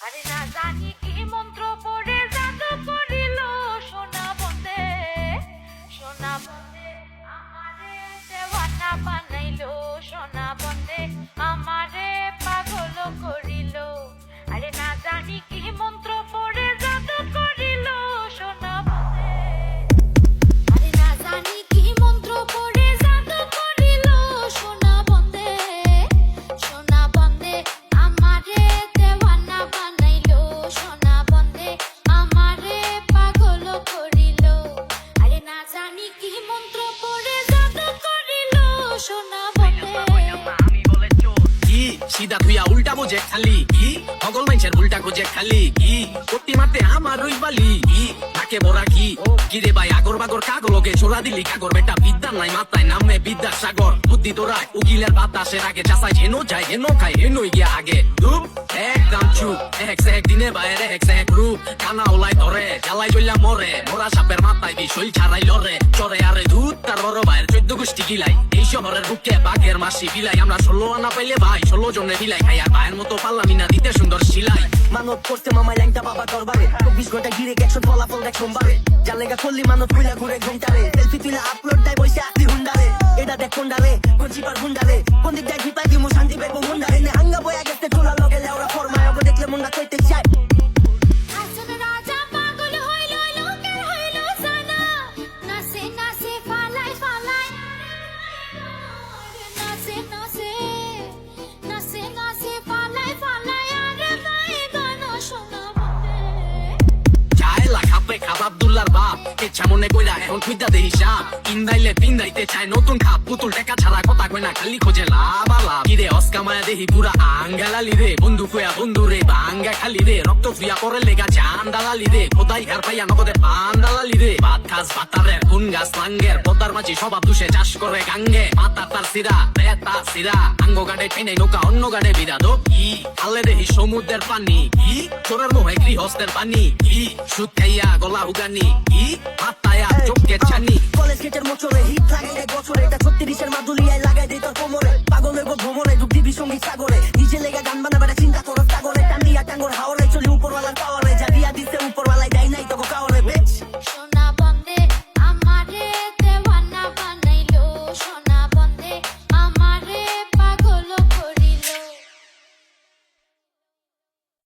আরে না জানি কি মন্ত্র পড়ে জাদু করিল সোনা বন্দে আমারে দেওয়ানা বানাইলো সোনা বন্দে আমারে পাগল করিল। আরে না জানি কি মন্ত্র পড়ে জাদু করিল সোনা বন্দে। আরে না জানি কি মন্ত্র পড়ে জাদু করিল সোনা বন্দে আমারে দেওয়ানা বানাইলো সোনা বন্দে আমারে পাগল করিল। আরে না জানি কি মন্ত্র পড়ে জাদু করিল সোনা বন্দে। কি সিধা তুইয়া উল্টা বোঝে খালি কি সকল মানুষের উল্টা খোঁজে খালি কি করতে মারতে আমার ওই বালি কি তাকে বড়া কি রে ভাই আগর বাগর কাগলকে ছোড়া দিলি কাগর বেটা বিদ্যা নাই মাথায় নামে বিদ্যার সাগর বুদ্ধি তোরা উকিলের বাতাসের আগে চাষাই হেনো যায় হেনো খাই হেনোই গিয়া আগে ধুপ একদম চুপ এক সে এক দিনে বাইরে এক সে এক রূপ কানা ওলাই ধরে জ্বালাই চললাম মরে মোরা সাপের মাথায় দি শৈল ছাড়াই লরে চরে আরে ধূত তার বড় ভাইয়ের 14 গোষ্ঠী গিলাই এই শহরের বুকে বাঘের মাসি বিলাই আমরা 16 আনা পাইলে ভাই 16 জনে বিলাই খাই আর ভাইয়ের মতো পারলাম না দিতে সুন্দর সিলাই মানত করতে মামাই ল্যাংটা বাবা দরবারে 24 ঘন্টা ঘিরে অ্যাকশন ফলাফল দেখ সোমবারে জালেগা করলি মানত কইলা ঘুরে ঘন্টারে সেলফি তুইলা আপলোড দেয় বসে আসলি হুন্ডারে এটা দেখ কোন্ডারে কোন চিপার হুন্ডারে কোন দিক যায় ভিপাই দিমু শান্তি পাইবো হুন্ডারে নে হাঙ্গা বয়া গেছে তোলা লগে লেওরা ফরমায় ওকে দেখলে মনটা কইতে চায়। আসল রাজা পাগল হইল লোকের হইল জানা নাচে নাচে ফালাই ফালাই নাচে নাচে নাচে নাচে ফালাই ফালাই আরে ভাই গান শোনা বন্দে। চায়লা খাপে খাপ আব্দুল্লার বাপ ইচ্ছা মনে কইরা এখন খুঁজা দেই হিসাব ইন্দাইলে পিন্দাইতে চায় নতুন খাপ পুতুল টাকা ছাড়া কথা কই না খালি খোঁজে লাভালা কিরে অস্কা মায়া দেহি পুরা আঙ্গালালি রে বন্ধু কুয়া বন্ধু রে বাঙ্গা খালি রে রক্ত ফুয়া করে লেগা চান দালালি রে খোদাই ঘর পাইয়া নগদে পান দালালি রে ভাত খাস ভাতারে কোন গাছ লাঙ্গের পদার মাঝি স্বভাব দুষে চাষ করে গাঙ্গে মাতা তার সিরা পেতা সিরা আঙ্গ গাড়ে টেনে নৌকা অন্য গাড়ে বিরাদ কি খালে দেহি সমুদ্রের পানি কি চোরের মোহে গৃহস্থের পানি কি সুদ খাইয়া গলা উগানি কি পাতায়া চোখকে ছানি কলেজ